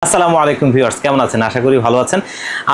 আসসালামু আলাইকুম ভিউয়ার্স, কেমন আছেন? আশা করি ভালো আছেন।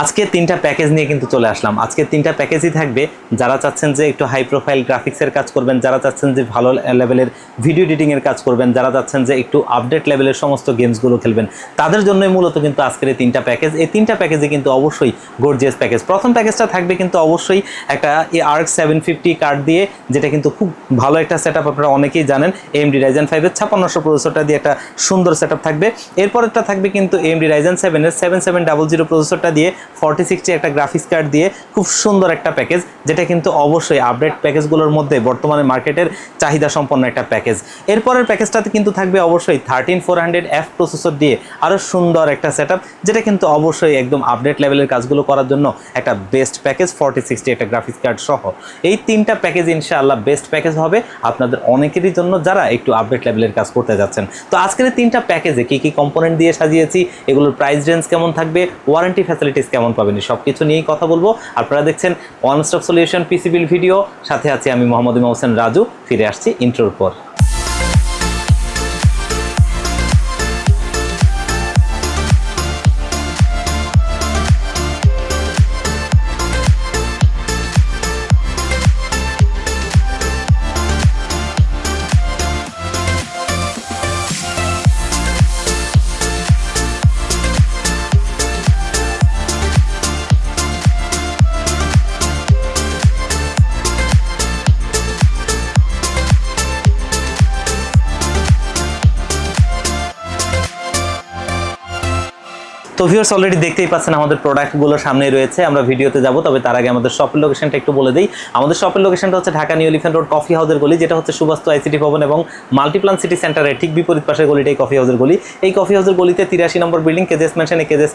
আজকে তিনটা প্যাকেজ নিয়ে কিন্তু চলে আসলাম। আজকে তিনটা প্যাকেজই থাকবে। যারা চাচ্ছেন যে একটু হাই প্রোফাইল গ্রাফিক্সের কাজ করবেন, যারা চাচ্ছেন যে ভালো লেভেলের ভিডিও এডিটিংয়ের কাজ করবেন, যারা চাচ্ছেন যে একটু আপডেট লেভেলের সমস্ত গেমসগুলো খেলবেন, তাদের জন্যই মূলত কিন্তু আজকের এই তিনটা প্যাকেজ। এই তিনটা প্যাকেজে কিন্তু অবশ্যই গর্জিয়াস প্যাকেজ। প্রথম প্যাকেজটা থাকবে কিন্তু অবশ্যই একটা ARC 750 কার্ড দিয়ে, যেটা কিন্তু খুব ভালো একটা সেট আপ। আপনারা অনেকেই জানেন AMD Ryzen 5 এর 5600 প্রসেসরটা দিয়ে একটা সুন্দর সেট আপ থাকবে। এরপরেরটা থাকবে কিন্তু AMD Ryzen 7 এর 7700 প্রসেসরটা দিয়ে 4060 একটা গ্রাফিক্স কার্ড দিয়ে খুব সুন্দর একটা প্যাকেজ, যেটা কিন্তু অবশ্যই আপডেট প্যাকেজগুলোর মধ্যে বর্তমানে মার্কেটের চাহিদা সম্পন্ন একটা প্যাকেজ। এরপরের প্যাকেজটাতে কিন্তু থাকবে অবশ্যই 13400F প্রসেসর দিয়ে আরও সুন্দর একটা সেট আপ, যেটা কিন্তু অবশ্যই একদম আপডেট লেভেলের কাজগুলো করার জন্য একটা বেস্ট প্যাকেজ, 4060 একটা গ্রাফিক্স কার্ড সহ। এই তিনটা প্যাকেজ ইনশাআল্লাহ বেস্ট প্যাকেজ হবে আপনাদের অনেকেরই জন্য যারা একটু আপডেট লেভেলের কাজ করতে যাচ্ছেন। তো আজকের তিনটা প্যাকেজে কী কী কম্পোনেন্ট দিয়ে সাজিয়েছি, এগুলোর প্রাইস রেঞ্জ কেমন থাকবে, ওয়ারেন্টি ফ্যাসিলিটিস কেমন পাবেন, সব কিছু নিয়েই কথা বলবো। আপনারা দেখছেন one stop solution PC build video, সাথে আছি আমি মোহাম্মদ ইমাম হোসেন রাজু। ফিরে আসছি ইন্ট্রোর পর। তো ভিউয়ার্স, অলরেডি দেখতেই পাচ্ছেন আমাদের প্রোডাক্টগুলো সামনে রয়েছে। আমরা ভিডিওতে যাব, তবে তার আগে আমাদের শপের লোকেশনটা একটু বলে দিই। আমাদের শপের লোকেশনটা হচ্ছে Dhaka new elephant road coffee হাউসের গলি, যেটা হচ্ছে সুবাস্তু আইসিটি ভবন এবং মাল্টিপ্লান সিটি সেন্টারের ঠিক বিপরীত পাশের গলিটাই কফি হাউসের গলি। এই কফি হাউসের গলিতে 83 নম্বর বিল্ডিং কেজেস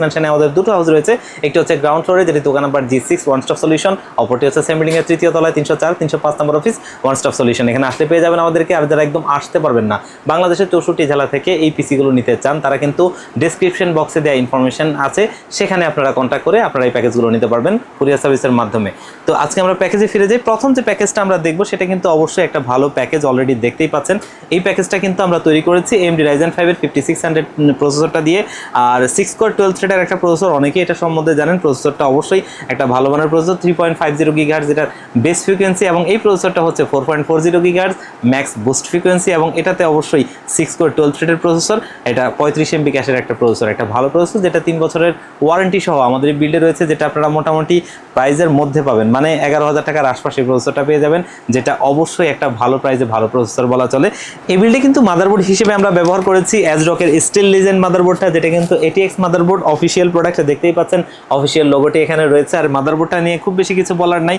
ম্যানশনে আমাদের দুটো হাউস রয়েছে। একটি হচ্ছে গ্রাউন্ড ফ্লোরে, যেটি দোকান number G6 one stop solution, অপরটি হচ্ছে সেম বিল্ডিং এর তৃতীয় তলায় 304 305 নম্বর অফিস ওয়ান স্টপ সলিউশন। এখানে আসলে পেয়ে যাবেন আমাদেরকে। আর যারা একদম আসতে পারবেন না, বাংলাদেশের 64 জেলা থেকে এই পিসিগুলো নিতে চান, তারা কিন্তু ডেসক্রিপশন বক্সে দেওয়া ইনফরমেশন আছে, সেখানে আপনারা কন্ট্যাক্ট করে আপনারা এই প্যাকেজগুলো নিতে পারবেন কুরিয়ার সার্ভিসের মাধ্যমে। তো আজকে আমরা প্যাকেজে ফিরে যাই। প্রথম যে প্যাকেজটা আমরা দেখবো সেটা কিন্তু অবশ্যই একটা ভালো প্যাকেজ, অলরেডি দেখতেই পাচ্ছেন। এই প্যাকেজটা কিন্তু আমরা তৈরি করেছি AMD Ryzen 5 এর 5600 প্রসেসরটা দিয়ে, আর 6 কোর 12 থ্রেডের একটা প্রসেসর। অনেকেই এটা সম্বন্ধে জানেন। প্রসেসরটা অবশ্যই একটা ভালো মানের প্রসেসর, 3.50 GHz যেটার বেস ফ্রিকোয়েন্সি, এবং এই প্রসেসরটা হচ্ছে 4.40 GHz ম্যাক্স বুস্ট ফ্রিকোয়েন্সি, এবং এটাতে অবশ্যই 6 কোর 12 থ্রেডের প্রসেসর। এটা 35 MB ক্যাশের একটা প্রসেসর, একটা ভালো প্রসেসর, যেটা 3 বছরের ওয়ারেন্টি সহ আমাদের এই বিল্ডে রয়েছে, যেটা আপনারা মোটামুটি প্রাইজের মধ্যে পাবেন, মানে 11,000 টাকার আশপাশে প্রসেসরটা পেয়ে যাবেন, যেটা অবশ্যই একটা ভালো প্রাইজে ভালো প্রসেসর বলা চলে। এই বিল্ডে কিন্তু মাদারবোর্ড হিসেবে আমরা ব্যবহার করেছি অ্যাজরকের স্টিল লিজেন্ড মাদারবোর্ডটা, যেটা কিন্তু ATX মাদারবোর্ড অফিসিয়াল প্রোডাক্ট। দেখতেই পাচ্ছেন অফিসিয়াল লোগোটি এখানে রয়েছে। আর মাদারবোর্ডটা নিয়ে খুব বেশি কিছু বলার নাই,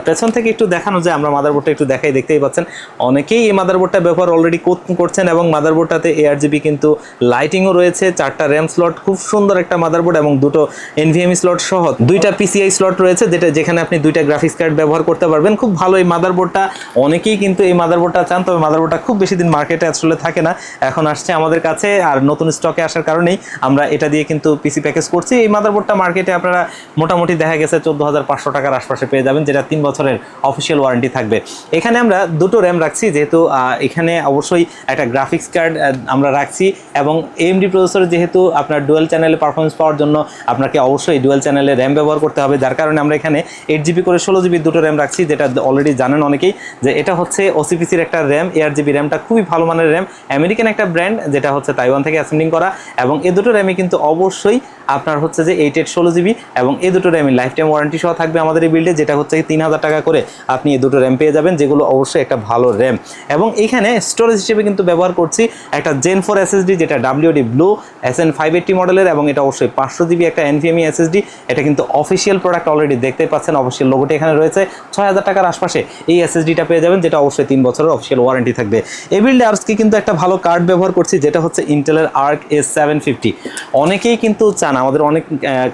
পেছন থেকে একটু দেখানো যায়। আমরা মাদারবোর্ডটা একটু দেখাই, দেখতেই পাচ্ছেন অনেকেই এই মাদারবোর্ডটা ব্যবহার অলরেডি করছেন, এবং মাদারবোর্ডটাতে ARGB কিন্তু লাইটিংও রয়েছে, 4টা র্যাম স্লট, খুব সুন্দর একটা মাদারবোর্ড, এবং দুটো NVMe স্লট সহ 2টা PCI স্লট রয়েছে, যেখানে আপনি 2টা গ্রাফিক্স কার্ড ব্যবহার করতে পারবেন। খুব ভালো এই মাদারবোর্ডটা, অনেকেই কিন্তু এই মাদারবোর্ডটা চান, তবে মাদারবোর্ডটা খুব বেশি দিন মার্কেটে আসলে থাকে না, এখন আসছে আমাদের কাছে, আর নতুন স্টকে আসার কারণেই আমরা এটা দিয়ে কিন্তু পিসি প্যাকেজ করছি। এই মাদারবোর্ডটা মার্কেটে আপনারা মোটামুটি দেখা গেছে 14,500 টাকার আশপাশে পেয়ে যাবেন, যেটা 3 বছরের অফিসিয়াল ওয়ারেন্টি থাকবে। এখানে আমরা দুটো র্যাম রাখছি, যেহেতু এখানে অবশ্যই একটা গ্রাফিক্স কার্ড আমরা রাখছি, এবং AMD প্রসেসর যেহেতু আপনার ডুয়াল চ্যানেলে পারফরমেন্স পাওয়ার জন্য আপনাকে অবশ্যই ডুয়াল চ্যানেলে র্যাম ব্যবহার করতে হবে, যার কারণে আমরা এখানে 8GB করে 16GB দুটো র্যাম রাখছি, যেটা অলরেডি জানেন অনেকেই যে এটা হচ্ছে OCPCর একটা র্যাম। ARGB র্যামটা খুবই ভালো মানের র্যাম, আমেরিকান একটা ব্র্যান্ড, যেটা হচ্ছে তাইওয়ান থেকে অ্যাসেম্বলিং করা, এবং এই দুটো র্যামই কিন্তু অবশ্যই আপনার হচ্ছে যে 8/16GB, এবং এই দুটো র্যামই লাইফ টাইম ওয়ারেন্টি সহ থাকবে আমাদের এই বিল্ডে, যেটা হচ্ছে 3000 টাকা করে আপনি এই দুটো র্যাম পেয়ে যাবেন, যেগুলো অবশ্যই একটা ভালো র্যাম। এবং এইখানে স্টোরেজ হিসেবে কিন্তু ব্যবহার করছি একটা Gen 4 SSD, যেটা WD Blue SN580 মডেলের, এবং এটা অবশ্যই 500GB একটা NVMe SSD। এটা কিন্তু অফিসিয়াল প্রোডাক্ট, অলরেডি দেখতেই পাচ্ছেন অফিসিয়াল লোগোটি এখানে রয়েছে। 6000 টাকার আশপাশে এই SSDটা পেয়ে যাবেন, যেটা অবশ্যই 3 বছরের অফিসিয়াল ওয়ারেন্টি থাকবে। এই বিল্ডে আজকে কিন্তু একটা ভালো কার্ড ব্যবহার করছি, যেটা হচ্ছে ইন্টেলের ARC A750। অনেকেই কিন্তু চান আমাদের অনেক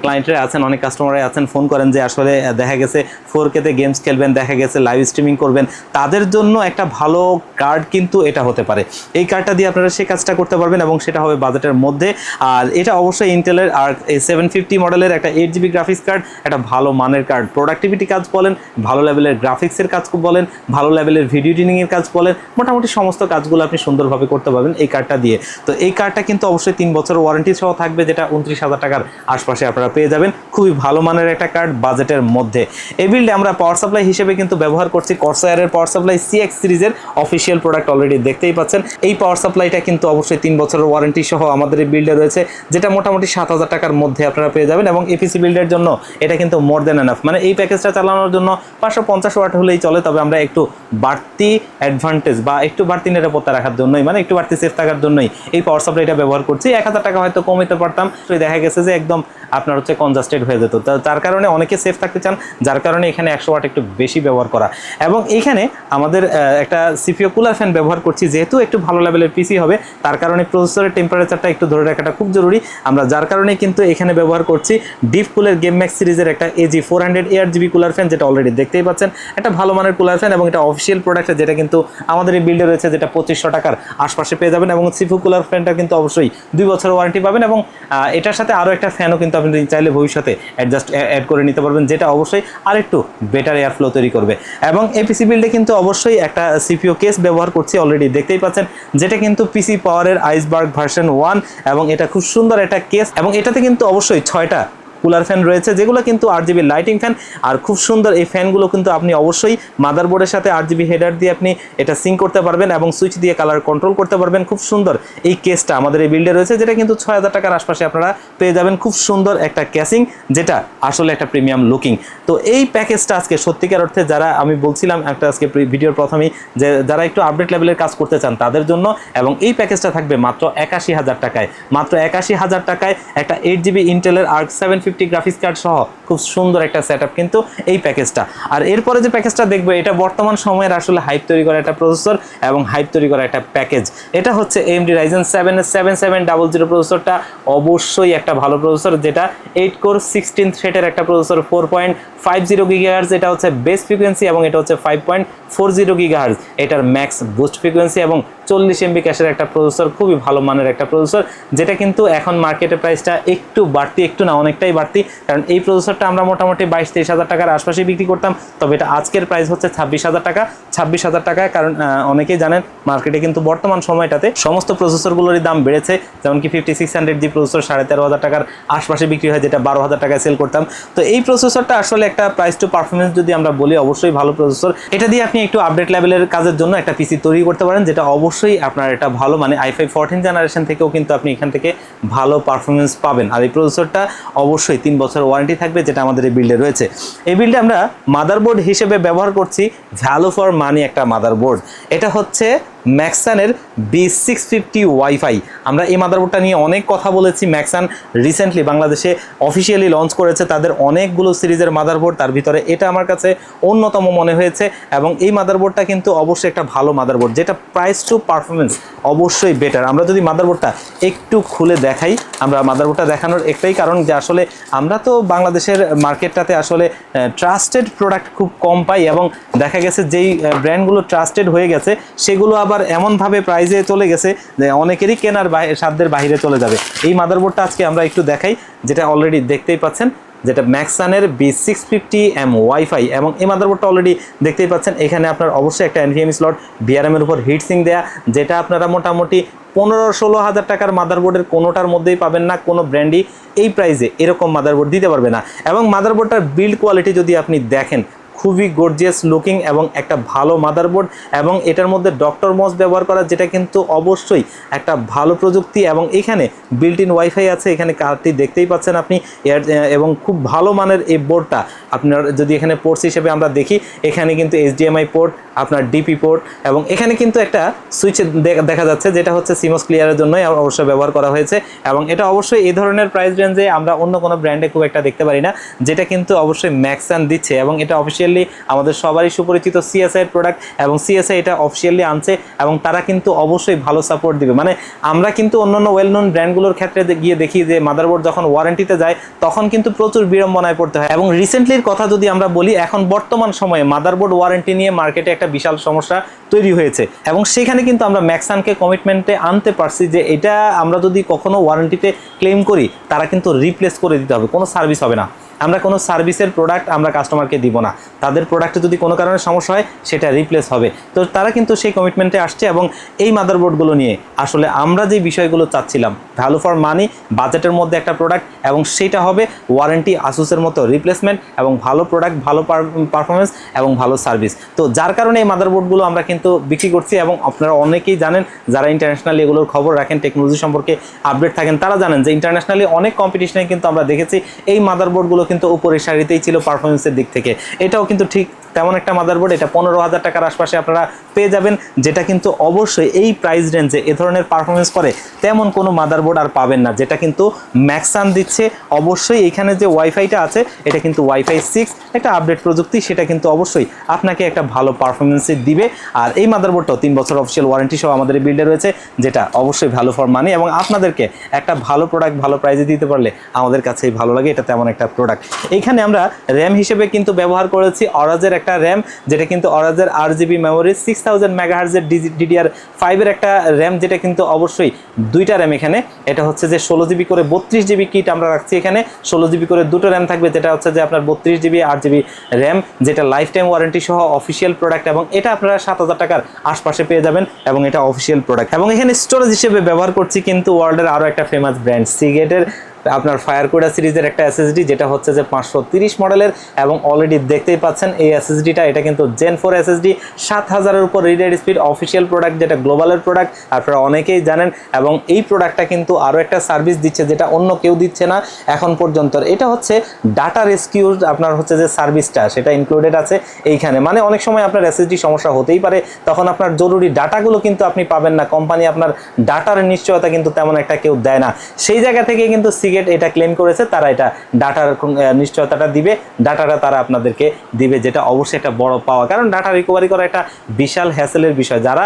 ক্লায়েন্টরা আছেন, অনেক কাস্টমাররা আছেন, ফোন করেন যে আসলে দেখা গেছে 4K তে গেমস খেলবেন, দেখা গেছে লাইভ স্ট্রিমিং করবেন, তাদের জন্য একটা ভালো কার্ড কিন্তু এটা হতে পারে। এই কার্ডটা দিয়ে আপনারা সেই কাজটা করতে পারবেন এবং সেটা হবে বাজেটের মধ্যে। আর এটা অবশ্যই ইন্টেলের আর 750 মডেলের একটা 8GB গ্রাফিক্স কার্ড, একটা ভালো মানের কার্ড। প্রোডাক্টিভিটি কাজ বলেন, ভালো লেভেলের গ্রাফিক্সের কাজ বলেন, ভালো লেভেলের ভিডিও এডিটিংয়ের কাজ বলেন, মোটামুটি সমস্ত কাজগুলো আপনি সুন্দরভাবে করতে পারবেন এই কার্ডটা দিয়ে। তো এই কার্ডটা কিন্তু অবশ্যই 3 বছর ওয়ারেন্টি সহ থাকবে, যেটা 29,000 টাকার আশপাশে আপনারা পেয়ে যাবেন। খুবই ভালো মানের একটা কার্ড বাজেটের মধ্যে। এই বিল্ডে আমরা পাওয়ার সাপ্লাই হিসেবে কিন্তু ব্যবহার করছি কর্সায়ারের পাওয়ার সাপ্লাই CX সিরিজের অফিসিয়াল প্রোডাক্ট, অলরেডি দেখতেই পাচ্ছেন। এই পাওয়ার সাপ্লাইটা কিন্তু অবশ্যই 3 বছরের ওয়ারেন্টি সহ আমাদের এই বিল্ডে রয়েছে, যেটা মোটামুটি 7,000 টাকার মধ্যে আপনারা পেয়ে যাবেন। এবং এপিসি বিল্ডের জন্য এটা কিন্তু মোর দেন এনাফ, মানে এই প্যাকেজটা চালানোর জন্য 550 ওয়াট হলেই চলে। তবে আমরা একটু বাড়তি অ্যাডভান্টেজ বা একটু বাড়তি নিরাপত্তা রাখার জন্যই, মানে একটু বাড়তি সেফ থাকার জন্যই এই পাওয়ার সাপ্লাইটা ব্যবহার করছি। 1000 টাকা হয়তো কমাইতে পারতাম, তো দেখা গেছে যে একদম আপনার হচ্ছে কনজাস্টেড হয়ে যেত, তার কারণে অনেকে সেফ থাকতে চান, যার কারণে এখানে 100 ওয়াট একটু বেশি ব্যবহার করা। এবং এইখানে আমাদের একটা সিপিইউ কুলার ফ্যান ব্যবহার করছি, যেহেতু একটু ভালো লেভেলের পিসি হবে, তার কারণে প্রসেসরের টেম্পারেচারটা একটু ধরে রাখাটা খুব জরুরি। আমরা যার কারণে কিন্তু এখানে ব্যবহার করছি ডিপ কুলের গেম ম্যাক্স সিরিজের একটা AG 400 ARGB কুলার ফ্যান, যেটা অলরেডি দেখতেই পাচ্ছেন একটা ভালো মানের কুলার ফ্যান। এবং এটা অফিসিয়াল প্রোডাক্ট, যেটা কিন্তু আমাদের এই বিল্ডে রয়েছে, যেটা 2500 টাকার আশপাশে পেয়ে যাবেন। এবং সিপিইউ কুলার ফ্যানটা কিন্তু অবশ্যই 2 বছরের ওয়ারেন্টি পাবেন। এবং এটার সাথে আরও একটা ফ্যানও কিন্তু আপনি চাইলে ভবিষ্যতে অ্যাড করে নিতে পারবেন, যেটা অবশ্যই আরেকটু বেটার এয়ার ফ্লো তৈরি করবে। এবং এই পিসি বিল্ডে কিন্তু অবশ্যই একটা সিপিইউ কেস ব্যবহার করছি, অলরেডি দেখতেই পাচ্ছেন, যেটা কিন্তু পিসি পাওয়ারের আইসবার্গ ভার্সন 1। এবং এটা খুব সুন্দর একটা কেস, এবং এটাতে কিন্তু অবশ্যই 6টা কুলার ফ্যান রয়েছে, যেগুলো কিন্তু RGB লাইটিং ফ্যান। আর খুব সুন্দর এই ফ্যানগুলো কিন্তু আপনি অবশ্যই মাদারবোর্ডের সাথে RGB হেডার দিয়ে আপনি এটা সিঙ্ক করতে পারবেন এবং সুইচ দিয়ে কালার কন্ট্রোল করতে পারবেন। খুব সুন্দর এই কেসটা আমাদের এই বিল্ডে রয়েছে, যেটা কিন্তু 6000 টাকার আশপাশে আপনারা পেয়ে যাবেন। খুব সুন্দর একটা ক্যাসিং, যেটা আসলে একটা প্রিমিয়াম লুকিং। তো এই প্যাকেজটা আজকে সত্যিকার অর্থে, যারা আমি বলছিলাম একটা আজকে ভিডিওর প্রথমেই, যে যারা একটু আপডেট লেভেলের কাজ করতে চান তাদের জন্য। এবং এই প্যাকেজটা থাকবে মাত্র 81,000 টাকায়, মাত্র 81,000 টাকায় একটা 8GB ইন্টেলের আর্ক 750 গ্রাফিক্স কার্ড সহ খুব সুন্দর একটা সেটআপ কিন্তু এই প্যাকেজটা। আর এরপরে যে প্যাকেজটা দেখবো, এটা বর্তমান সময়ের আসলে হাইপ তৈরি করা একটা প্রসেসর এবং হাইপ তৈরি করা একটা প্যাকেজ। এটা হচ্ছে AMD Ryzen 7 এর 7700 প্রসেসরটা অবশ্যই একটা ভালো প্রসেসর, যেটা 8 কোর 16 থ্রেডের একটা প্রসেসর, 4.50 GHz এটা হচ্ছে বেস ফ্রিকোয়েন্সি, এবং এটা হচ্ছে 5.40 GHz এটার ম্যাক্স বুস্ট ফ্রিকোয়েন্সি, এবং 40 MB ক্যাশের একটা প্রসেসর, খুবই ভালো মানের একটা প্রসেসর, যেটা কিন্তু এখন মার্কেটের প্রাইসটা একটু বাড়তি, একটু না অনেকটাই বাড়তি। কারণ এই প্রসেসরটা আমরা মোটামুটি 22-23 হাজার টাকার আশপাশে বিক্রি করতাম, তবে এটা আজকের প্রাইস হচ্ছে 26,000 টাকা। 26,000 টাকায়, কারণ অনেকেই জানেন মার্কেটে কিন্তু বর্তমান সময়টাতে সমস্ত প্রসেসরগুলোরই দাম বেড়েছে। যেমন কি 5600G প্রসেসর 13,500 টাকার আশপাশে বিক্রি হয়, যেটা 12,000 টাকায় সেল করতাম। তো এই প্রসেসরটা আসলে একটা প্রাইস টু পারফরমেন্স যদি আমরা বলি, অবশ্যই ভালো প্রসেসর। এটা দিয়ে আপনি একটু আপডেট লেভেলের কাজের জন্য একটা পিসি তৈরি করতে পারেন, যেটা অবশ্যই আপনার এটা ভালো, মানে i5 14 জেনারেশন থেকেও কিন্তু আপনি এখান থেকে ভালো পারফরমেন্স পাবেন। আর এই প্রসেসরটা অবশ্যই 3 বছর ওয়ারেন্টি থাকবে, যেটা আমাদের এই বিল্ডে রয়েছে। এই বিল্ডে আমরা মাদারবোর্ড হিসেবে ব্যবহার করছি ভ্যালু ফর মানি একটা মাদারবোর্ড। এটা হচ্ছে ম্যাক্সানের B650 ওয়াইফাই। আমরা এই মাদারবোর্ডটা নিয়ে অনেক কথা বলেছি। ম্যাক্সান রিসেন্টলি বাংলাদেশে অফিসিয়ালি লঞ্চ করেছে তাদের অনেকগুলো সিরিজের মাদারবোর্ড, তার ভিতরে এটা আমার কাছে অন্যতম মনে হয়েছে। এবং এই মাদারবোর্ডটা কিন্তু অবশ্যই একটা ভালো মাদারবোর্ড, যেটা প্রাইস টু পারফরমেন্স অবশ্যই বেটার। আমরা যদি মাদারবোর্ডটা একটু খুলে দেখাই, আমরা মাদারবোর্ডটা দেখানোর একটাই কারণ যে আসলে আমরা তো বাংলাদেশের মার্কেটটাতে আসলে ট্রাস্টেড প্রোডাক্ট খুব কম পাই, এবং দেখা গেছে যেই ব্র্যান্ডগুলো ট্রাস্টেড হয়ে গেছে সেগুলো আবার এমনভাবে প্রাইসে চলে গেছে যে অনেকেরই কেনার সাধ্যের বাইরে চলে যাবে। এই মাদারবোর্ডটা আজকে আমরা একটু দেখাই, যেটা অলরেডি দেখতেই পাচ্ছেন, যেটা ম্যাক্সানের B650M ওয়াইফাই। এবং এই মাদারবোর্ডটা অলরেডি দেখতেই পাচ্ছেন, এখানে আপনার অবশ্যই একটা NVMe স্লট, VRM এর উপর হিটসিং দেয়া, যেটা আপনারা মোটামুটি 15-16 হাজার টাকার মাদারবোর্ডের কোনোটার মধ্যেই পাবেন না। কোনো ব্র্যান্ডই এই প্রাইসে এরকম মাদারবোর্ড দিতে পারবে না। এবং মাদারবোর্ডটার বিল্ড কোয়ালিটি যদি আপনি দেখেন, খুবই গর্জিয়াস লুকিং এবং একটা ভালো মাদারবোর্ড। এবং এটার মধ্যে ডক্টর মস ব্যবহার করা, যেটা কিন্তু অবশ্যই একটা ভালো প্রযুক্তি। এবং এখানে বিল্ট ইন ওয়াইফাই আছে, এখানে কার্ডটি দেখতেই পাচ্ছেন আপনি। এবং খুব ভালো মানের এই বোর্ডটা আপনার যদি এখানে পোর্টস হিসেবে আমরা দেখি, এখানে কিন্তু HDMI পোর্ট, আপনার DP পোর্ট, এবং এখানে কিন্তু একটা সুইচ দেখা যাচ্ছে, যেটা হচ্ছে সিমস ক্লিয়ারের জন্যই অবশ্যই ব্যবহার করা হয়েছে। এবং এটা অবশ্যই এই ধরনের প্রাইস রেঞ্জে আমরা অন্য কোনো ব্র্যান্ডে খুব একটা দেখতে পারি না, যেটা কিন্তু অবশ্যই ম্যাক্সান দিচ্ছে। এবং এটা অফিসিয়ালি অফিসিয়ালি আমাদের সবারই সুপরিচিত সিএসআই এর প্রোডাক্ট, এবং সিএসআই এটা অফিসিয়ালি আনছে এবং তারা কিন্তু অবশ্যই ভালো সাপোর্ট দিবে। মানে আমরা কিন্তু অন্যান্য ওয়েল নোন ব্র্যান্ডগুলোর ক্ষেত্রে গিয়ে দেখি যে মাদারবোর্ড যখন ওয়ারেন্টিতে যায় তখন কিন্তু প্রচুর বিড়ম্বনায় পড়তে হয়। এবং রিসেন্টলির কথা যদি আমরা বলি, এখন বর্তমান সময়ে মাদারবোর্ড ওয়ারেন্টি নিয়ে মার্কেটে একটা বিশাল সমস্যা তৈরি হয়েছে, এবং সেখানে কিন্তু আমরা ম্যাক্সানকে কমিটমেন্টে আনতে পারছি যে এটা আমরা যদি কখনো ওয়ারেন্টিতে ক্লেম করি তারা কিন্তু রিপ্লেস করে দিতে হবে, কোনো সার্ভিস হবে না। আমরা কোনো সার্ভিসের প্রোডাক্ট আমরা কাস্টমারকে দিব না, তাদের প্রোডাক্টে যদি কোনো কারণে সমস্যা হয় সেটা রিপ্লেস হবে। তো তারা কিন্তু সেই কমিটমেন্টে আসছে, এবং এই মাদারবোর্ডগুলো নিয়ে আসলে আমরা যে বিষয়গুলো চাচ্ছিলাম, ভ্যালু ফর মানি, বাজেটের মধ্যে একটা প্রোডাক্ট, এবং সেটা হবে ওয়ারেন্টি, আসুসের মতো রিপ্লেসমেন্ট, এবং ভালো প্রোডাক্ট, ভালো পারফরমেন্স এবং ভালো সার্ভিস। তো যার কারণে এই মাদারবোর্ডগুলো আমরা কিন্তু বিক্রি করছি, এবং আপনারা অনেকেই জানেন যারা ইন্টারন্যাশনালি এগুলোর খবর রাখেন, টেকনোলজি সম্পর্কে আপডেট থাকেন, তারা জানেন যে ইন্টারন্যাশনালি অনেক কম্পিটিশনে কিন্তু আমরা দেখেছি এই মাদারবোর্ডগুলো কিন্তু উপরের সারিতেই ছিল পারফরমেন্সের দিক থেকে। এটাও কিন্তু ঠিক তেমন একটা মাদারবোর্ড, এটা 15,000 টাকার আশপাশে আপনারা পেয়ে যাবেন, যেটা কিন্তু অবশ্যই এই প্রাইস রেঞ্জে এ ধরনের পারফরমেন্স করে তেমন কোনো মাদারবোর্ড আর পাবেন না, যেটা কিন্তু ম্যাক্সান দিচ্ছে। অবশ্যই এখানে যে ওয়াইফাইটা আছে এটা কিন্তু ওয়াইফাই 6 একটা আপডেট প্রযুক্তি, সেটা কিন্তু অবশ্যই আপনাকে একটা ভালো পারফরমেন্সে দিবে। আর এই মাদারবোর্ডটাও 3 বছর অফিসিয়াল ওয়ারেন্টি সহ আমাদের এই বিল্ডে রয়েছে, যেটা অবশ্যই ভ্যালু ফর মানি, এবং আপনাদেরকে একটা ভালো প্রোডাক্ট ভালো প্রাইসে দিতে পারলে আমাদের কাছেই ভালো লাগে। এটা তেমন একটা প্রোডাক্ট। এইখানে আমরা র্যাম হিসেবে কিন্তু ব্যবহার করেছি অরাজের একটা র্যাম, যেটা কিন্তু অরাজের 8GB মেমোরি 6000 মেগাহার্জের DDR5 এর একটা র্যাম, যেটা কিন্তু অবশ্যই দুইটা র্যাম এখানে। এটা হচ্ছে যে 16GB করে 32GB কিট আমরা রাখছি এখানে, 16GB করে দুটো র্যাম থাকবে, যেটা হচ্ছে যে আপনার 32GB 8GB র্যাম, যেটা লাইফ টাইম ওয়ারেন্টি সহ অফিসিয়াল প্রোডাক্ট, এবং এটা আপনারা 7000 টাকার আশপাশে পেয়ে যাবেন, এবং এটা অফিসিয়াল প্রোডাক্ট। এবং এখানে স্টোরেজ হিসেবে ব্যবহার করছি কিন্তু ওয়ার্ল্ডের আরও একটা ফেমাস ব্র্যান্ড সিগেটের আপনার ফায়ারকুডা সিরিজের একটা এসএসডি, যেটা হচ্ছে যে 530 মডেলের, এবং অলরেডি দেখতেই পাচ্ছেন এই এসএসডিটা, এটা কিন্তু Gen 4 এসএসডি, 7000-এর উপর read write speed, official product, যেটা গ্লোবালের প্রোডাক্ট, আপনারা অনেকেই জানেন। এবং এই প্রোডাক্টটা কিন্তু আরও একটা সার্ভিস দিচ্ছে যেটা অন্য কেউ দিচ্ছে না এখন পর্যন্ত। এটা হচ্ছে ডাটা রেস্কিউ, আপনার হচ্ছে যে সার্ভিসটা সেটা ইনক্লুডেড আছে এইখানে। মানে অনেক সময় আপনার এসএসডি সমস্যা হতেই পারে, তখন আপনার জরুরি ডাটাগুলো কিন্তু আপনি পাবেন না, কোম্পানি আপনার ডাটার নিশ্চয়তা কিন্তু তেমন একটা কেউ দেয় না। সেই জায়গা থেকে কিন্তু এটা ক্লেম করেছে, তারা এটা ডাটার নিশ্চয়তাটা দিবে, ডাটাটা তারা আপনাদেরকে দিবে, যেটা অবশ্যই একটা বড় পাওয়া, কারণ ডাটা রিকভারি করা একটা বিশাল হ্যাসেলের বিষয়। যারা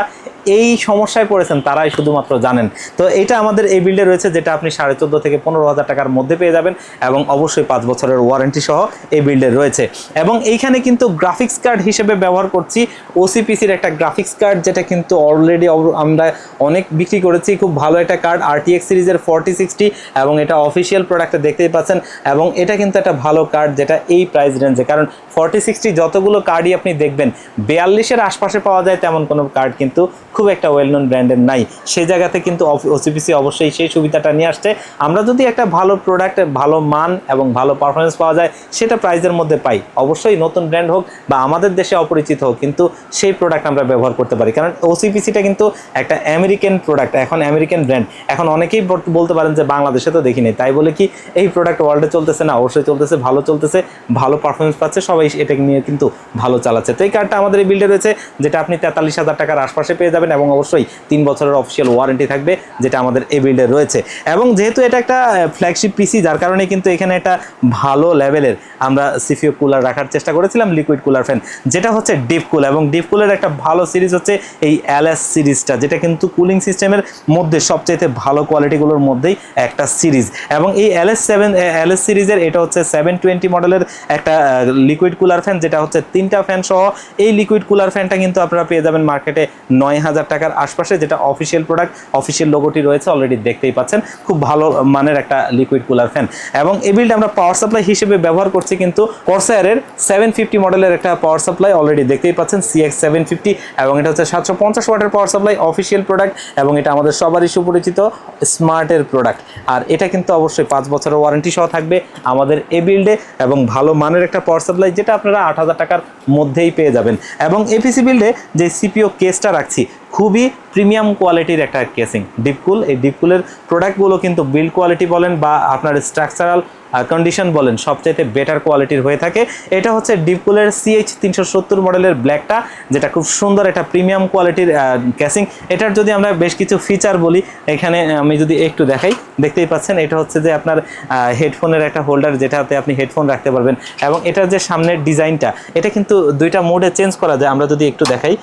এই সমস্যায় পড়েছেন তারাই শুধুমাত্র জানেন। তো এটা আমাদের এই বিল্ডে রয়েছে, যেটা আপনি 14.5 থেকে 15,000 টাকার মধ্যে পেয়ে যাবেন, এবং অবশ্যই 5 বছরের ওয়ারেন্টি সহ এই বিল্ডে রয়েছে। এবং এইখানে কিন্তু গ্রাফিক্স কার্ড হিসেবে ব্যবহার করছি ওসিপিসির একটা গ্রাফিক্স কার্ড, যেটা কিন্তু অলরেডি আমরা অনেক বিক্রি করেছি। খুব ভালো একটা কার্ড, RTX সিরিজের 4060, এবং এটা অফিসিয়াল প্রোডাক্টে দেখতেই পাচ্ছেন। এবং এটা কিন্তু একটা ভালো কার্ড, যেটা এই প্রাইস রেঞ্জে, কারণ 4060 যতগুলো কার্ডই আপনি দেখবেন 42-এর আশপাশে পাওয়া যায়, তেমন কোনো কার্ড কিন্তু খুব একটা ওয়েল নোন ব্র্যান্ডের নাই। সেই জায়গাতে কিন্তু ওসিপিসি অবশ্যই সেই সুবিধাটা নিয়ে আসছে। আমরা যদি একটা ভালো প্রোডাক্ট, ভালো মান এবং ভালো পারফরমেন্স পাওয়া যায়, সেটা প্রাইসের মধ্যে পাই, অবশ্যই নতুন ব্র্যান্ড হোক বা আমাদের দেশে অপরিচিত হোক, কিন্তু সেই প্রোডাক্ট আমরা ব্যবহার করতে পারি। কারণ ওসিপিসিটা কিন্তু একটা আমেরিকান প্রোডাক্ট, এখন আমেরিকান ব্র্যান্ড। এখন অনেকেই বলতে পারেন যে বাংলাদেশে তো দেখি নেই, তাই বলে কি এই প্রোডাক্ট ওয়ার্ল্ডে চলতেছে না? অবশ্যই চলতেছে, ভালো চলতেছে, ভালো পারফরমেন্স পাচ্ছে, সবাই এটা নিয়ে কিন্তু ভালো চালাচ্ছে। তো এই কার্ডটা আমাদের এই বিল্ডে রয়েছে, যেটা আপনি 43,000 টাকার আশপাশে পেয়ে যাবেন, এবং অবশ্যই 3 বছরের অফিসিয়াল ওয়ারেন্টি থাকবে, যেটা আমাদের এই বিল্ডে রয়েছে। এবং যেহেতু এটা একটা ফ্ল্যাগশিপ পিসি, যার কারণে কিন্তু এখানে একটা ভালো লেভেলের আমরা সিপিইউ কুলার রাখার চেষ্টা করেছিলাম, লিকুইড কুলার ফ্যান, যেটা হচ্ছে ডিপ কুল। এবং ডিপ কুলের একটা ভালো সিরিজ হচ্ছে এই LS সিরিজটা, যেটা কিন্তু কুলিং সিস্টেমের মধ্যে সবচেয়ে ভালো কোয়ালিটিগুলোর মধ্যেই একটা সিরিজ। এবং এই LS সিরিজের এটা হচ্ছে 720 মডেলের একটা লিকুইড কুলার ফ্যান, যেটা হচ্ছে 3টা ফ্যান সহ। এই লিকুইড কুলার ফ্যানটা কিন্তু আপনারা পেয়ে যাবেন মার্কেটে 9,000 টাকার আশপাশে, যেটা অফিসিয়াল প্রোডাক্ট, অফিসিয়াল লোগোটি রয়েছে, অলরেডি দেখতেই পাচ্ছেন। খুব ভালো মানের একটা লিকুইড কুলার ফ্যান। এবং এই বিল্ডে আমরা পাওয়ার সাপ্লাই হিসেবে ব্যবহার করছি কিন্তু কর্সায়ারের 750 মডেলের একটা পাওয়ার সাপ্লাই, অলরেডি দেখতেই পাচ্ছেন CX750, এবং এটা হচ্ছে 750 ওয়াটের পাওয়ার সাপ্লাই, অফিসিয়াল প্রোডাক্ট, এবং এটা আমাদের সবারই সুপরিচিত স্মার্টের প্রোডাক্ট। আর এটা কিন্তু অবশ্যই 5 বছরের ওয়ারেন্টি সহ থাকবে আমাদের এই বিল্ডে, এবং ভালো মানের একটা পাওয়ার সাপ্লাই, যেটা আপনারা 8,000 টাকার মধ্যেই পেয়ে যাবেন। এবং এপিসি বিল্ডে যে সিপিইউ কেসটা রাখছি, খুবই প্রিমিয়াম কোয়ালিটির একটা কেসিং ডিপকুল। এই ডিপকুলের প্রোডাক্টগুলো কিন্তু বিল্ড কোয়ালিটি বলেন বা আপনার স্ট্রাকচারাল কন্ডিশন বলেন সবচাইতে বেটার কোয়ালিটির হয়ে থাকে। এটা হচ্ছে ডিপকুলের CH370 মডেলের ব্ল্যাকটা, যেটা খুব সুন্দর একটা প্রিমিয়াম কোয়ালিটির ক্যাসিং। এটার যদি আমরা বেশ কিছু ফিচার বলি, এখানে আমি যদি একটু দেখাই, দেখতেই পাচ্ছেন এটা হচ্ছে যে আপনার হেডফোনের একটা হোল্ডার, যেটাতে আপনি হেডফোন রাখতে পারবেন। এবং এটার যে সামনের ডিজাইনটা, এটা কিন্তু দুইটা মোডে চেঞ্জ করা যায়। আমরা যদি একটু দেখাই,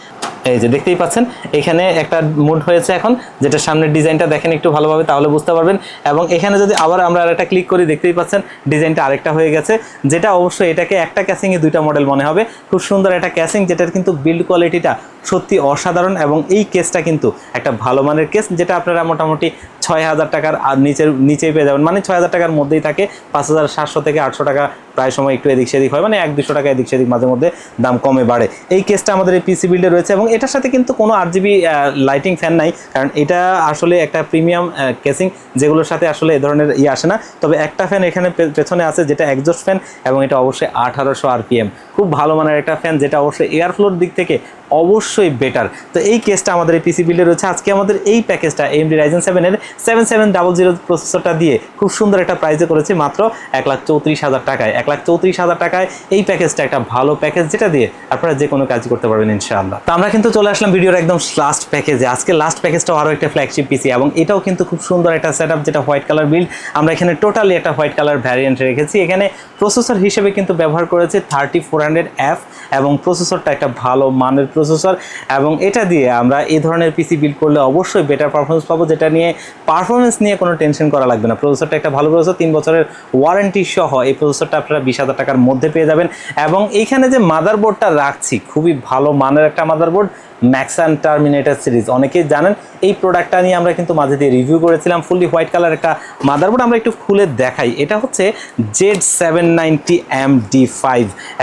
এই যে দেখতেই পাচ্ছেন এখানে একটা মুড হয়েছে এখন, যেটা সামনের ডিজাইনটা দেখেন একটু ভালোভাবে তাহলে বুঝতে পারবেন। এবং এখানে যদি আবার আমরা আরেকটা ক্লিক করি, দেখতেই পাচ্ছেন ডিজাইনটা আরেকটা হয়ে গেছে, যেটা অবশ্যই এটাকে একটা ক্যাসিংয়ে দুইটা মডেল মনে হবে। খুব সুন্দর একটা ক্যাসিং, যেটার কিন্তু বিল্ড কোয়ালিটিটা সত্যি অসাধারণ। এবং এই কেসটা কিন্তু একটা ভালো মানের কেস, যেটা আপনারা মোটামুটি 6,000 টাকার আর নিচেই পেয়ে যাবেন, মানে 6,000 টাকার মধ্যেই থাকে। 5,700 থেকে 800 টাকা প্রায় সময় একটু এদিক সেদিক হয়, মানে 100-200 টাকা এদিক সেদিক মাঝে মধ্যে দাম কমে বাড়ে। এই কেসটা আমাদের এই পিসি বিল্ডে রয়েছে এবং এটার সাথে কিন্তু কোনো RGB লাইটিং ফ্যান নাই, কারণ এটা আসলে একটা প্রিমিয়াম কেসিং, যেগুলোর সাথে আসলে এ ধরনের আসে না। তবে একটা ফ্যান এখানে পেছনে আছে, যেটা এক্সজস্ট ফ্যান, এবং এটা অবশ্যই 1800 RPM, খুব ভালো মানের একটা ফ্যান, যেটা অবশ্যই এয়ার ফ্লোর দিক থেকে অবশ্যই বেটার। তো এই কেসটা আমাদের এই পিসি বিল্ডে রয়েছে। আজকে আমাদের এই প্যাকেজটা AMD Ryzen 7 এর 7700 প্রসেসরটা দিয়ে খুব সুন্দর একটা প্রাইসে করেছি মাত্র 1,34,000 টাকায়। 1,34,000 টাকায় এই প্যাকেজটা একটা ভালো প্যাকেজ, যেটা দিয়ে আপনারা যে কোনো কাজ করতে পারবেন ইনশাআল্লাহ। তো আমরা কিন্তু চলে আসলাম ভিডিওর একদম লাস্ট প্যাকেজে। আজকে লাস্ট প্যাকেজটাও আরও একটা ফ্ল্যাগশিপ পিসি, এবং এটাও কিন্তু খুব সুন্দর একটা সেটআপ, যেটা হোয়াইট কালার বিল্ড। আমরা এখানে টোটালি একটা হোয়াইট কালার ভ্যারিয়েন্ট রেখেছি। এখানে প্রসেসর হিসেবে কিন্তু ব্যবহার করেছে 3400F, এবং প্রসেসরটা একটা ভালো মানের প্রসেসর, এবং এটা দিয়ে আমরা এই ধরনের পিসি বিল্ড করলে অবশ্যই বেটার পারফরমেন্স পাবো, যেটা নিয়ে পারফরমেন্স নিয়ে কোনো টেনশন করা লাগবে না। প্রসেসরটা একটা ভালো প্রসেসর, 3 বছরের ওয়ারেন্টি সহ এই প্রসেসরটা আপনারা 20,000 টাকার মধ্যে পেয়ে যাবেন। এবং এইখানে যে মাদারবোর্ডটা রাখছি, খুবই ভালো মানের একটা মাদারবোর্ড, ম্যাক্সান টার্মিনেটর সিরিজ। অনেকেই জানেন এই প্রোডাক্টটা নিয়ে আমরা কিন্তু মাঝে দিয়ে রিভিউ করেছিলাম, ফুললি হোয়াইট কালার একটা মাদারবোর্ড। আমরা একটু খুলে দেখাই, এটা হচ্ছে Z790MD5,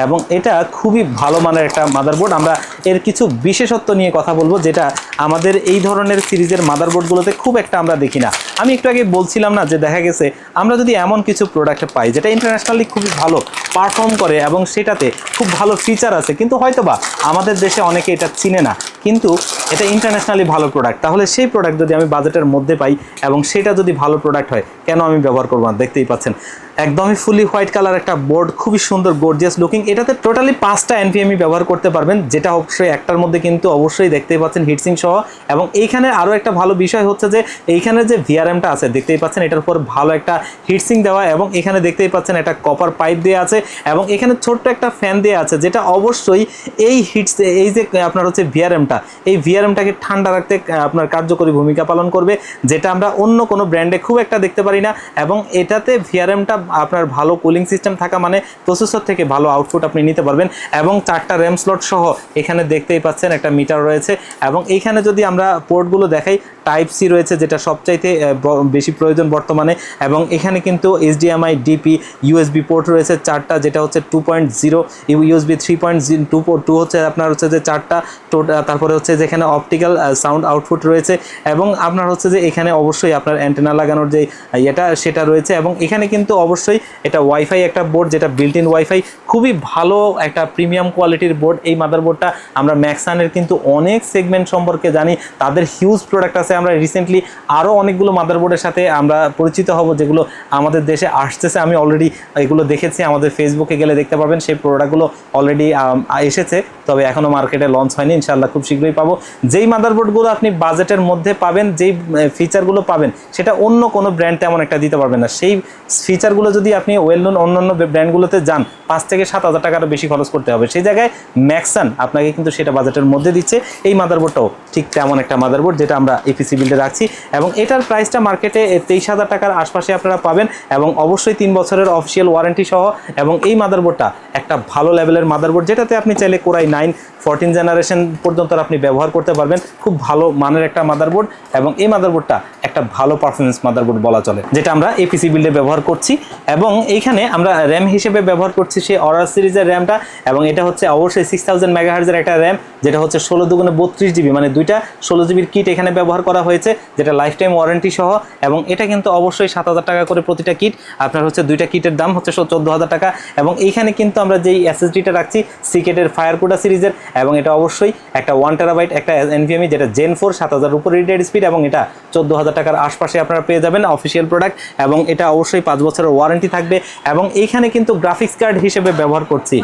এবং এটা খুবই ভালো মানের একটা মাদারবোর্ড। আমরা এর কিছু বিশেষত্ব নিয়ে কথা বলবো, যেটা আমাদের এই ধরনের সিরিজের মাদারবোর্ডগুলোতে খুব একটা আমরা দেখি না। আমি একটু আগে বলছিলাম না যে দেখা গেছে আমরা যদি এমন কিছু প্রোডাক্ট পাই যেটা ইন্টারন্যাশনালি খুবই ভালো পারফর্ম করে এবং সেটাতে খুব ভালো ফিচার আছে, কিন্তু হয়তোবা আমাদের দেশে অনেকে এটা চিনে না, কিন্তু এটা ইন্টারন্যাশনালি ভালো প্রোডাক্ট, তাহলে সেই প্রোডাক্ট যদি আমি বাজেটের মধ্যে পাই এবং সেটা যদি ভালো প্রোডাক্ট হয়, কেন আমি ব্যবহার করবো না? দেখতেই পাচ্ছেন একদমই ফুলি হোয়াইট কালার একটা বোর্ড, খুবই সুন্দর গর্জিয়াস লুকিং। এটাতে টোটালি 5টা NVMe ব্যবহার করতে পারবেন, যেটা অবশ্যই একটার মধ্যে কিন্তু অবশ্যই দেখতেই পাচ্ছেন হিটসিং সহ। এবং এইখানে আরও একটা ভালো বিষয় হচ্ছে যে এইখানে যে VRMটা আছে দেখতেই পাচ্ছেন, এটার উপর ভালো একটা হিটসিং দেওয়া, এবং এখানে দেখতেই পাচ্ছেন একটা কপার পাইপ দেওয়া আছে, এবং এখানে ছোট্ট একটা ফ্যান দেওয়া আছে, যেটা অবশ্যই এই এই যে আপনার হচ্ছে VRMটা, এই VRMটাকে ঠান্ডা রাখতে আপনার কার্যকরী ভূমিকা পালন করবে, যেটা আমরা অন্য কোনো ব্র্যান্ডে খুব একটা দেখতে পারি না। এবং এটাতে VRMটা আপনার ভালো কুলিং সিস্টেম থাকা মানে প্রসেসর থেকে ভালো আউটপুট আপনি নিতে পারবেন। এবং 4টা র্যাম স্লট সহ এখানে দেখতেই পাচ্ছেন একটা মিটার রয়েছে। এবং এইখানে যদি আমরা পোর্টগুলো দেখাই, Type-C রয়েছে, যেটা সবচাইতে বেশি প্রয়োজন বর্তমানে। এবং এখানে কিন্তু HDMI DP USB পোর্ট রয়েছে 4টা, যেটা হচ্ছে 2.0, USB 3.2 হচ্ছে আপনার হচ্ছে যে 4টা, তারপরে হচ্ছে যে এখানে অপটিক্যাল সাউন্ড আউটপুট রয়েছে, এবং আপনার হচ্ছে যে এখানে অবশ্যই আপনার অ্যান্টেনা লাগানোর যে এটা সেটা রয়েছে। এবং এখানে কিন্তু অবশ্যই এটা ওয়াইফাই একটা বোর্ড, যেটা বিল্ট ইন ওয়াইফাই, খুবই ভালো একটা প্রিমিয়াম কোয়ালিটির বোর্ড। এই মাদারবোর্ডটা আমরা ম্যাক্সানের কিন্তু অনেক সেগমেন্ট সম্পর্কে জানি, তাদের হিউজ প্রোডাক্ট আছে। আমরা রিসেন্টলি আরও অনেকগুলো মাদারবোর্ডের সাথে আমরা পরিচিত হব, যেগুলো আমাদের দেশে আসতেছে। আমি অলরেডি এগুলো দেখেছি, আমাদের ফেসবুকে গেলে দেখতে পাবেন সেই প্রোডাক্টগুলো অলরেডি এসেছে, তবে এখনও মার্কেটে লঞ্চ হয়নি, ইনশাআল্লাহ খুব শীঘ্রই পাবো। যেই মাদারবোর্ডগুলো আপনি বাজেটের মধ্যে পাবেন, যেই ফিচারগুলো পাবেন, সেটা অন্য কোনো ব্র্যান্ড তেমন একটা দিতে পারবেন না। সেই ফিচারগুলো যদি আপনি ওয়েল নোন অন্যান্য ব্র্যান্ডগুলোতে যান, 5 থেকে 7,000 টাকারও বেশি খরচ করতে হবে। সেই জায়গায় ম্যাক্সান আপনাকে কিন্তু সেটা বাজেটের মধ্যে দিচ্ছে। এই মাদারবোর্ডটাও ঠিক তেমন একটা মাদারবোর্ড, যেটা আমরা পিসি বিল্ডে রাখছি, এবং এটার প্রাইসটা মার্কেটে 23,000 টাকার আশপাশে আপনারা পাবেন, এবং অবশ্যই 3 বছরের অফিসিয়াল ওয়ারেন্টি সহ। এবং এই মাদারবোর্ডটা একটা ভালো লেভেলের মাদারবোর্ড, যেটাতে আপনি চাইলে কোরাই 9 14 জেনারেশন পর্যন্ত আপনি ব্যবহার করতে পারবেন। খুব ভালো মানের একটা মাদারবোর্ড, এবং এই মাদারবোর্ডটা একটা ভালো পারফরমেন্স মাদারবোর্ড বলা চলে, যেটা আমরা এই পিসি বিল্ডে ব্যবহার করছি। এবং এইখানে আমরা র্যাম হিসেবে ব্যবহার করছি সেই অরার সিরিজের র্যামটা, এবং এটা হচ্ছে অবশ্যই 6000 মেগাহার্জের একটা র্যাম, যেটা হচ্ছে 16 দুগুণে 32 জিবি, মানে দুইটা 16 জিবির কিট এখানে ব্যবহার করা করা হয়েছে, যেটা লাইফ টাইম ওয়ারেন্টি সহ। এবং এটা কিন্তু অবশ্যই 7,000 টাকা করে প্রতিটা কিট। আপনার হচ্ছে দুইটা কিটের দাম হচ্ছে 14,000 টাকা। এবং এইখানে কিন্তু আমরা যেই এসএসডিটা রাখছি সিকেটের ফায়ারকুডা সিরিজের, এবং এটা অবশ্যই একটা 1 টেরাবাইট একটা এনভিএমই, যেটা জেন 4 7000 উপর রিডেড স্পিড, এবং এটা 14,000 টাকার আশপাশে আপনারা পেয়ে যাবেন অফিসিয়াল প্রোডাক্ট। এবং এটা অবশ্যই 5 বছরের ওয়ারেন্টি থাকবে। এবং এইখানে কিন্তু গ্রাফিক্স কার্ড হিসেবে ব্যবহার করছি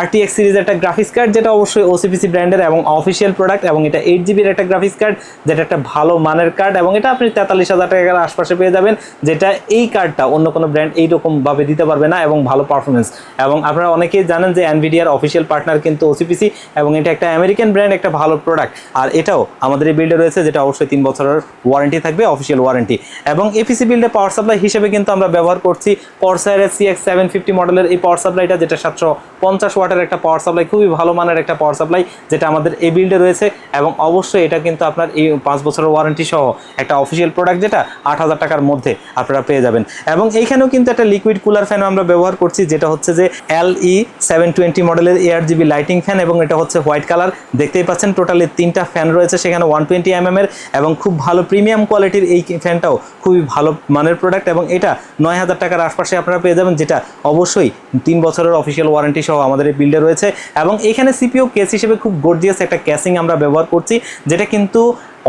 RTX সিরিজের একটা গ্রাফিক্স কার্ড, যেটা অবশ্যই ওসিপিসি ব্র্যান্ডের এবং অফিসিয়াল প্রোডাক্ট। এবং এটা 8GB একটা গ্রাফিক্স কার্ড, যেটা একটা ভালো মানের কার্ড, এবং এটা আপনি 43,000 টাকার আশপাশে পেয়ে যাবেন, যেটা এই কার্ডটা অন্য কোনো ব্র্যান্ড এইরকমভাবে দিতে পারবে না, এবং ভালো পারফরমেন্স। এবং আপনারা অনেকেই জানেন যে এনভিডিআর অফিসিয়াল পার্টনার কিন্তু ওসিপিসি, এবং এটা একটা আমেরিকান ব্র্যান্ড, একটা ভালো প্রোডাক্ট। আর এটাও আমাদের এই বিল্ডে রয়েছে, যেটা অবশ্যই 3 বছরের ওয়ারেন্টি থাকবে, অফিসিয়াল ওয়ারেন্টি। এবং এপিসি বিল্ডে পাওয়ার সাপ্লাই হিসেবে কিন্তু আমরা ব্যবহার করছি কর্সাইরের CX750 মডেলের এই পাওয়ার সাপ্লাইটা, যেটা 750 ওয়াটের একটা পাওয়ার সাপ্লাই, খুবই ভালো মানের একটা পাওয়ার সাপ্লাই, যেটা আমাদের এই বিল্ডে রয়েছে। এবং অবশ্যই এটা কিন্তু আপনার এই 5 বছরের ওয়ারেন্টি সহ একটা অফিসিয়াল প্রোডাক্ট, যেটা 8,000 টাকার মধ্যে আপনারা পেয়ে যাবেন। এবং এইখানেও কিন্তু একটা লিকুইড কুলার ফ্যান আমরা ব্যবহার করছি, যেটা হচ্ছে যে LE720 মডেলের ARGB লাইটিং ফ্যান, এবং এটা হচ্ছে হোয়াইট কালার। দেখতেই পাচ্ছেন টোটালি 3টা ফ্যান রয়েছে সেখানে 120 mm এর, এবং খুব ভালো প্রিমিয়াম কোয়ালিটির এই ফ্যানটাও খুবই ভালো মানের প্রোডাক্ট। এবং এটা 9,000 টাকার আশপাশে আপনারা পেয়ে যাবেন, যেটা অবশ্যই 3 বছরের অফিসিয়াল ওয়ারেন্টি সহ আমাদের এই বিল্ডে রয়েছে। এবং এখানে সিপিইউ কেস হিসেবে খুব গর্জিয়াস একটা ক্যাসিং আমরা ব্যবহার করছি, যেটা কিন্তু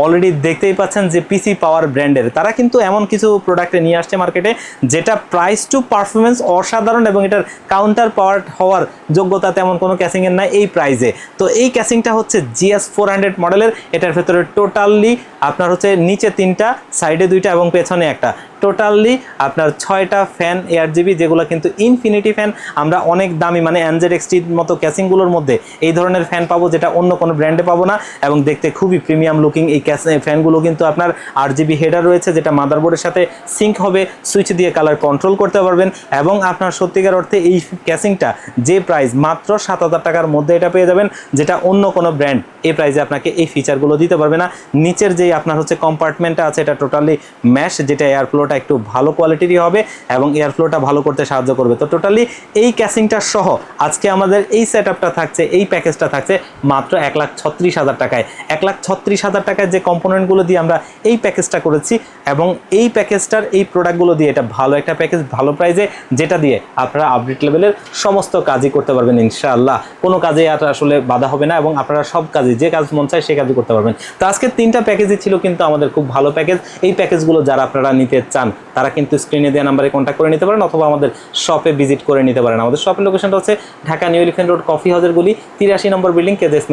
অলরেডি দেখতেই পাচ্ছেন যে পিসি পাওয়ার ব্র্যান্ডের তারা কিন্তু এমন কিছু প্রোডাক্টে নিয়ে আসছে মার্কেটে, যেটা প্রাইস টু পারফরমেন্স অসাধারণ, এবং এটার কাউন্টার পাওয়ার হওয়ার যোগ্যতা তেমন কোনো ক্যাসিংয়ের নাই এই প্রাইসে। তো এই ক্যাসিংটা হচ্ছে GS400 মডেলের। এটার ভেতরে টোটালি আপনার হচ্ছে নিচে 3টা, সাইডে 2টা এবং পেছনে একটা, টোটালি আপনার 6টা ফ্যান ARGB, যেগুলো কিন্তু ইনফিনিটি ফ্যান। আমরা অনেক দামি মানে NZXT মতো ক্যাসিংগুলোর মধ্যে এই ধরনের ফ্যান পাবো, যেটা অন্য কোনো ব্র্যান্ডে পাবো না। এবং দেখতে খুবই প্রিমিয়াম লুকিং এই ফ্যানগুলো কিন্তু আপনার RGB হেডার রয়েছে, যেটা মাদারবোর্ডের সাথে সিঙ্ক হবে, সুইচ দিয়ে কালার কন্ট্রোল করতে পারবেন। এবং আপনার সত্যিকার অর্থে এই ক্যাসিংটা যে প্রাইস মাত্র 7,000 টাকার মধ্যে এটা পেয়ে যাবেন, যেটা অন্য কোনো ব্র্যান্ড এই প্রাইসে আপনাকে এই ফিচারগুলো দিতে পারবে না। নিচের যে আপনার হচ্ছে কম্পার্টমেন্টটা আছে, এটা টোটালি ম্যাশ, যেটা এয়ার ফ্লোটা একটু ভালো কোয়ালিটিরই হবে এবং এয়ার ফ্লোটা ভালো করতে সাহায্য করবে। তো টোটালি এই ক্যাসিংটা সহ আজকে আমাদের এই সেটআপটা থাকছে, এই প্যাকেজটা থাকছে মাত্র 1,36,000 টাকায়। 1,36,000 টাকায় যে কম্পোনেন্টগুলো দিয়ে আমরা এই প্যাকেজটা করেছি, এবং এই প্যাকেজটার এই প্রোডাক্টগুলো দিয়ে এটা ভালো একটা প্যাকেজ, ভালো প্রাইসে, যেটা দিয়ে আপনারা আপডেট লেভেলের সমস্ত কাজই করতে পারবেন ইনশাআল্লাহ। কোনো কাজে আর আসলে বাধা হবে না, এবং আপনারা সব কাজে যে কাজ মন চায় সে কাজই করতে পারবেন। তো আজকে 3টা প্যাকেজই ছিল কিন্তু আমাদের খুব ভালো প্যাকেজ। এই প্যাকেজগুলো যারা আপনারা নিতে চান তারা কিন্তু স্ক্রিনে দেওয়া নাম্বারে কন্ট্যাক্ট করে নিতে পারেন, অথবা আমাদের শপে ভিজিট করে নিতে পারেন। আমাদের শপের লোকেশনটা হচ্ছে Dhaka new elephant road, coffee হাউসের গলি, 83 নম্বর বিল্ডিং, কেজেস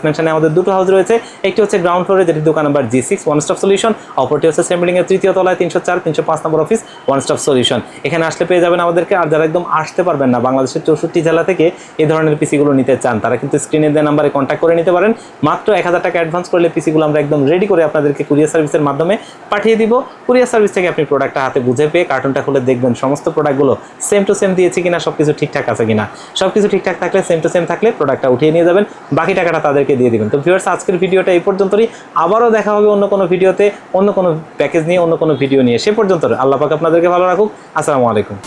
ম্যানশনে আমাদের 2টো হাউস রয়েছে। একটি হচ্ছে গ্রাউন্ড ফ্লোরে, যেটি দোকান number G6 one stop solution, অপরটি হচ্ছে সেম বিল্ডিং এর 3য় তলায় 304 305 নম্বর অফিস ওয়ান স্টপ সলিউশন। এখানে আসলে পেয়ে যাবেন আমাদেরকে। আর যারা একদম আসতে পারবেন না, বাংলাদেশের 64 জেলা থেকে এই ধরনের পিসিগুলো নিতে চান, তারা কিন্তু স্ক্রিনে দেওয়া নাম্বারে কন্ট্যাক্ট করে নিতে পারেন। মাত্র 1,000 টাকা অ্যাডভান্স করলে পিসিগুলো আমরা একদম রেডি করে আপনাদেরকে কুরিয়ার সার্ভিসের মাধ্যমে পাঠিয়ে দিব। কুরিয়ার সার্ভিস থেকে আপনি প্রোডাক্টটা হাতে বুঝে পেয়ে কার্টুনটা খুলে দেখবেন সমস্ত প্রোডাক্টগুলো সেম টু সেম দিয়েছি কিনা, সবকিছু ঠিকঠাক আছে কিনা। সবকিছু ঠিকঠাক থাকলে, সেম টু সেম থাকলে প্রোডাক্টটা উঠিয়ে নিয়ে যাবেন, বাকি টাকাটা তাদেরকে দিয়ে দিবেন। তো ভিউয়ার্স, আজকের ভিডিওটা এই পর্যন্তই। আবারও দেখা হবে অন্য কোনো ভিডিওতে, অন্য কোনো প্যাকেজ নিয়ে, অন্য কোনো ভিডিও নিয়ে। সে পর্যন্ত আল্লাহ পাক আপনাদেরকে ভালো রাখুক। আসসালামু আলাইকুম।